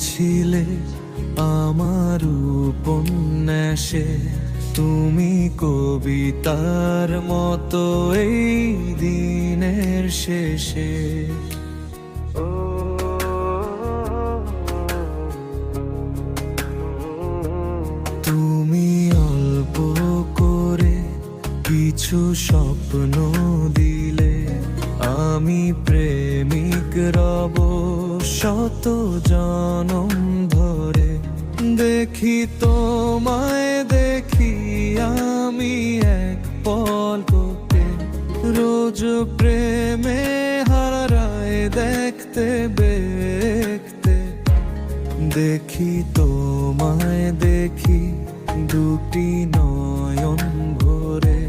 ছিলে আমার উপন্যাসে, তুমি কবিতার মতো এই দিনের শেষে। তুমি অল্প করে কিছু স্বপ্ন দিলে, আমি প্রেমিক রব শত জনম ধরে। দেখি তোমায় দেখি আমি এক পলকে, রোজ প্রেমে হারায় দেখতে দেখতে। দেখি তোমায় দেখি দুটি নয়ন ভরে,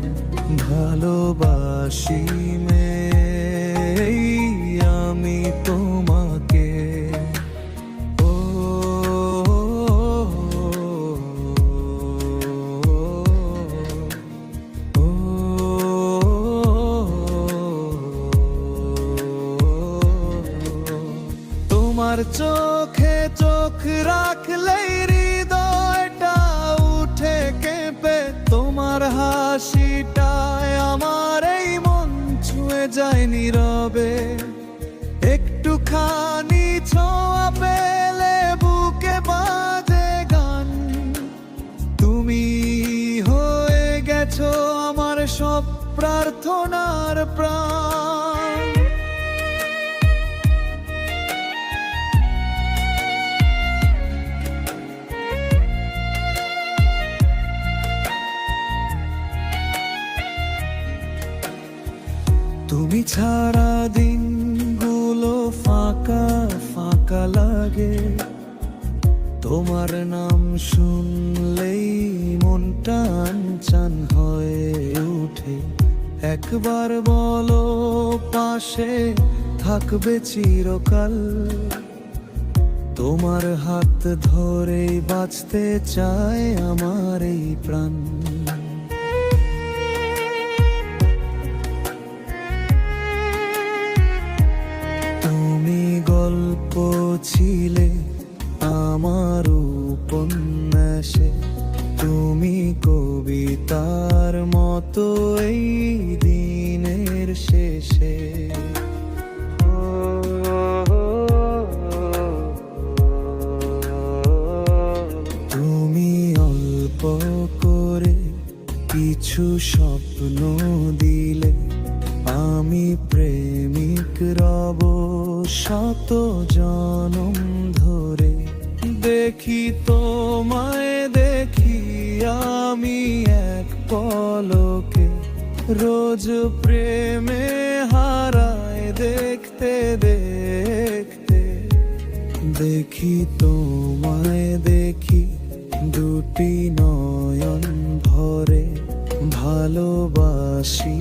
ভালোবাসি আমি তোমাকে। ও তোমার চোখে চোখ রাখলেই হৃদয়টা উঠে কেঁপে, তোমার হাসিটায় আমার এই মন ছুঁয়ে যায় নীরবে। একটুখানি ছোঁয়া পেলে বুকে বাজে গান, তুমি হয়ে গেছো আমার সব প্রার্থনার প্রাণ। তুমি ছাড়া দিনগুলো ফাঁকা ফাঁকা লাগে, তোমার নাম শুনলেই মনটা আনচান হয়ে ওঠে। একবার বলো পাশে থাকবে চিরকাল, তোমার হাত ধরে বাঁচতে চায় আমার এই প্রাণ। গল্প ছিলে আমার উপন্যাসে, তুমি কবিতার মতো এই দিনের শেষে। তুমি অল্প করে কিছু স্বপ্ন দিলে, আমি প্রেমিক রব শত জনম ধরে। দেখি তোমায় দেখি আমি এক পলকে, রোজ প্রেমে হারায় দেখতে দেখতে। দেখি তোমায় দেখি দুটি নয়ন ভরে, ভালোবাসি